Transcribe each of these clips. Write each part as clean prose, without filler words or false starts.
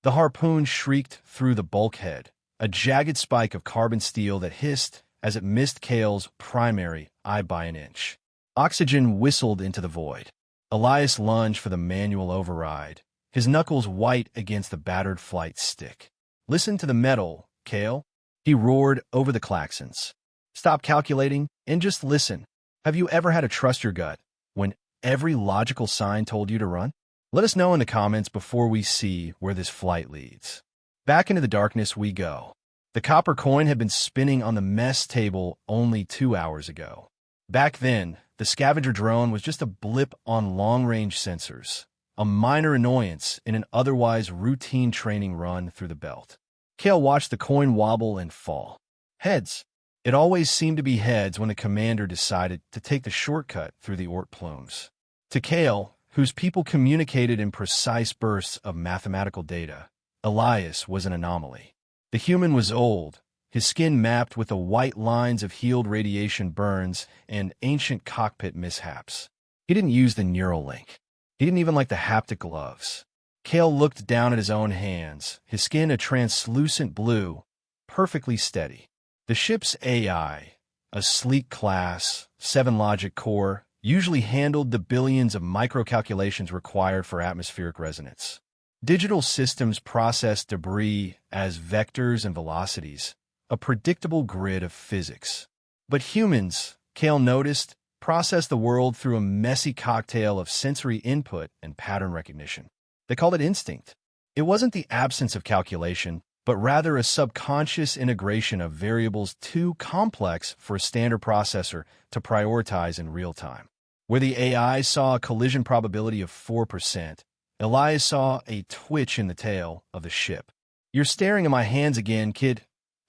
The harpoon shrieked through the bulkhead, a jagged spike of carbon steel that hissed as it missed Kale's primary eye by an inch. Oxygen whistled into the void. Elias lunged for the manual override, his knuckles white against the battered flight stick. "Listen to the metal, Kale," he roared over the klaxons. "Stop calculating and just listen. Have you ever had to trust your gut when every logical sign told you to run? Let us know in the comments before we see where this flight leads." Back into the darkness we go. The copper coin had been spinning on the mess table only 2 hours ago. Back then, the scavenger drone was just a blip on long-range sensors, a minor annoyance in an otherwise routine training run through the belt. Kale watched the coin wobble and fall. Heads. It always seemed to be heads when the commander decided to take the shortcut through the Ort plumes. To Kale, whose people communicated in precise bursts of mathematical data, Elias was an anomaly. The human was old, his skin mapped with the white lines of healed radiation burns and ancient cockpit mishaps. He didn't use the neural link. He didn't even like the haptic gloves. Kale looked down at his own hands, his skin a translucent blue, perfectly steady. The ship's AI, a sleek class, 7 logic core, usually handled the billions of microcalculations required for atmospheric resonance. Digital systems processed debris as vectors and velocities, a predictable grid of physics. But humans, Kale noticed, processed the world through a messy cocktail of sensory input and pattern recognition. They called it instinct. It wasn't the absence of calculation, but rather a subconscious integration of variables too complex for a standard processor to prioritize in real time. Where the AI saw a collision probability of 4%, Elias saw a twitch in the tail of the ship. "You're staring at my hands again, kid,"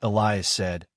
Elias said,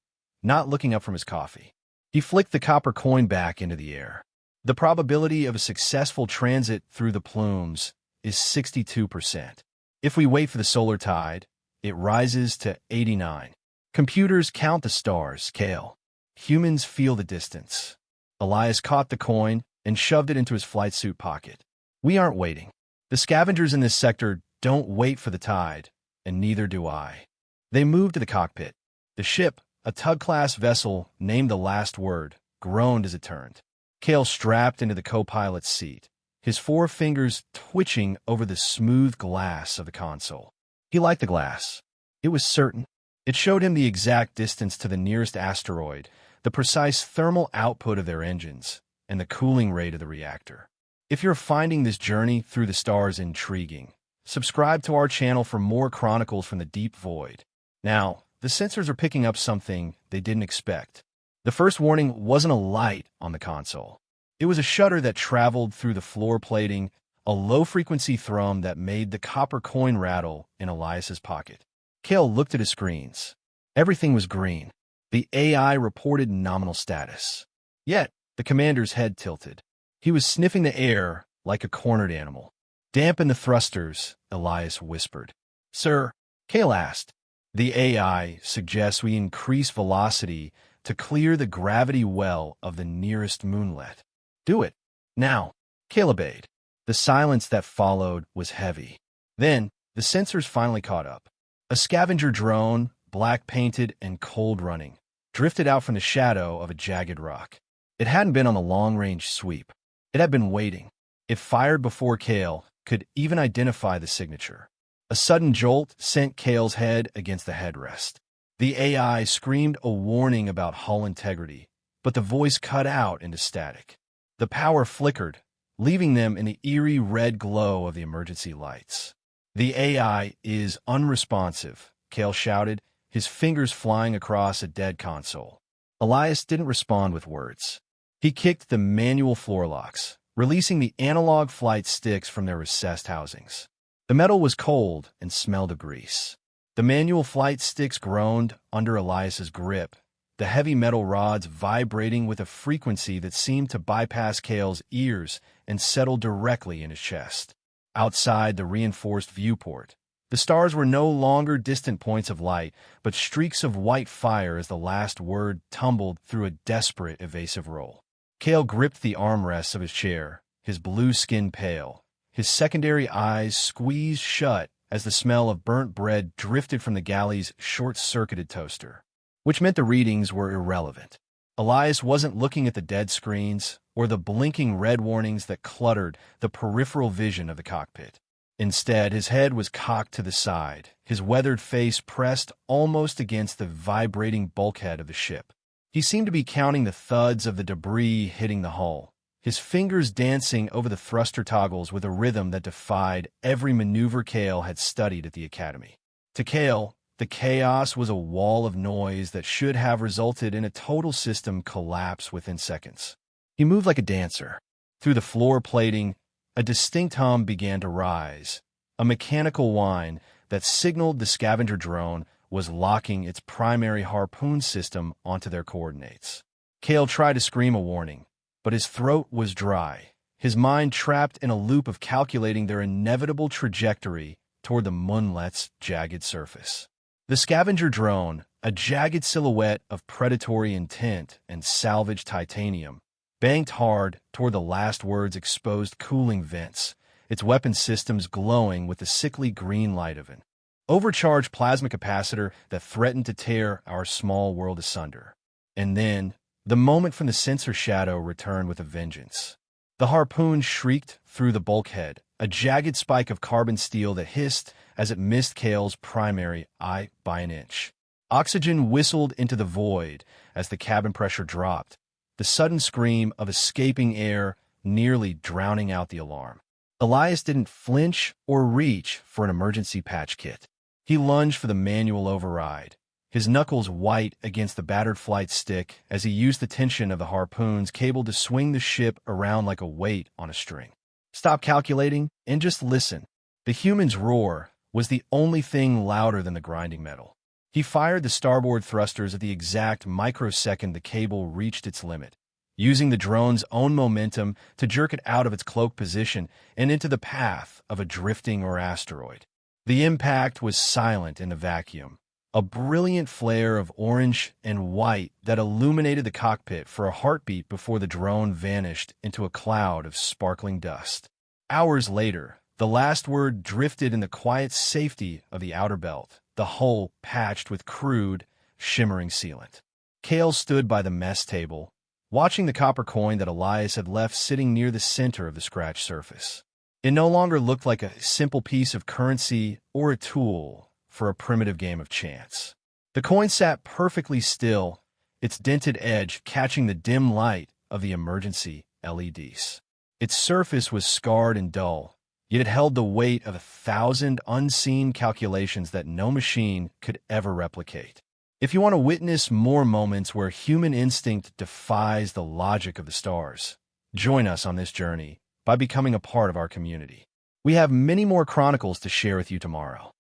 not looking up from his coffee. He flicked the copper coin back into the air. "The probability of a successful transit through the plumes is 62%. If we wait for the solar tide, it rises to 89. Computers count the stars, Kale. Humans feel the distance." Elias caught the coin and shoved it into his flight suit pocket. "We aren't waiting. The scavengers in this sector don't wait for the tide, and neither do I." They moved to the cockpit. The ship, a tug-class vessel named the Last Word, groaned as it turned. Kale strapped into the co-pilot's seat, his 4 fingers twitching over the smooth glass of the console. He liked the glass. It was certain. It showed him the exact distance to the nearest asteroid, the precise thermal output of their engines, and the cooling rate of the reactor. If you're finding this journey through the stars intriguing, subscribe to our channel for more chronicles from the deep void. Now, the sensors are picking up something they didn't expect. The first warning wasn't a light on the console. It was a shudder that traveled through the floor plating, a low-frequency thrum that made the copper coin rattle in Elias's pocket. Kale looked at his screens. Everything was green. The AI reported nominal status. Yet, the commander's head tilted. He was sniffing the air like a cornered animal. "Dampen the thrusters," Elias whispered. "Sir," Kale asked. "The AI suggests we increase velocity to clear the gravity well of the nearest moonlet." "Do it. Now." Kale obeyed. The silence that followed was heavy. Then, the sensors finally caught up. A scavenger drone, black-painted and cold-running, drifted out from the shadow of a jagged rock. It hadn't been on the long-range sweep. It had been waiting. It fired before Kale could even identify the signature. A sudden jolt sent Kale's head against the headrest. The AI screamed a warning about hull integrity, but the voice cut out into static. The power flickered, leaving them in the eerie red glow of the emergency lights. "The AI is unresponsive," Kale shouted, his fingers flying across a dead console. Elias didn't respond with words. He kicked the manual floor locks, releasing the analog flight sticks from their recessed housings. The metal was cold and smelled of grease. The manual flight sticks groaned under Elias's grip, the heavy metal rods vibrating with a frequency that seemed to bypass Kale's ears and settle directly in his chest. Outside the reinforced viewport, the stars were no longer distant points of light, but streaks of white fire as the Last Word tumbled through a desperate evasive roll. Kale gripped the armrests of his chair, his blue skin pale, his secondary eyes squeezed shut as the smell of burnt bread drifted from the galley's short-circuited toaster, which meant the readings were irrelevant. Elias wasn't looking at the dead screens or the blinking red warnings that cluttered the peripheral vision of the cockpit. Instead, his head was cocked to the side, his weathered face pressed almost against the vibrating bulkhead of the ship. He seemed to be counting the thuds of the debris hitting the hull, his fingers dancing over the thruster toggles with a rhythm that defied every maneuver Cale had studied at the academy. To Cale, the chaos was a wall of noise that should have resulted in a total system collapse within seconds. He moved like a dancer. Through the floor plating, a distinct hum began to rise, a mechanical whine that signaled the scavenger drone was locking its primary harpoon system onto their coordinates. Cale tried to scream a warning, but his throat was dry, his mind trapped in a loop of calculating their inevitable trajectory toward the moonlet's jagged surface. The scavenger drone, a jagged silhouette of predatory intent and salvaged titanium, banked hard toward the last word's exposed cooling vents, its weapon systems glowing with the sickly green light of an overcharged plasma capacitor that threatened to tear our small world asunder. And then, the moment from the sensor shadow returned with a vengeance. The harpoon shrieked through the bulkhead, a jagged spike of carbon steel that hissed as it missed Cale's primary eye by an inch. Oxygen whistled into the void as the cabin pressure dropped, the sudden scream of escaping air nearly drowning out the alarm. Elias didn't flinch or reach for an emergency patch kit. He lunged for the manual override, his knuckles white against the battered flight stick as he used the tension of the harpoon's cable to swing the ship around like a weight on a string. Stop calculating and just listen. The human's roar was the only thing louder than the grinding metal. He fired the starboard thrusters at the exact microsecond the cable reached its limit, using the drone's own momentum to jerk it out of its cloaked position and into the path of a drifting asteroid. The impact was silent in the vacuum, a brilliant flare of orange and white that illuminated the cockpit for a heartbeat before the drone vanished into a cloud of sparkling dust. Hours later, the last word drifted in the quiet safety of the outer belt, the hull patched with crude, shimmering sealant. Cale stood by the mess table, watching the copper coin that Elias had left sitting near the center of the scratched surface. It no longer looked like a simple piece of currency or a tool for a primitive game of chance. The coin sat perfectly still, its dented edge catching the dim light of the emergency LEDs. Its surface was scarred and dull, yet it held the weight of 1,000 unseen calculations that no machine could ever replicate. If you want to witness more moments where human instinct defies the logic of the stars, join us on this journey by becoming a part of our community. We have many more chronicles to share with you tomorrow.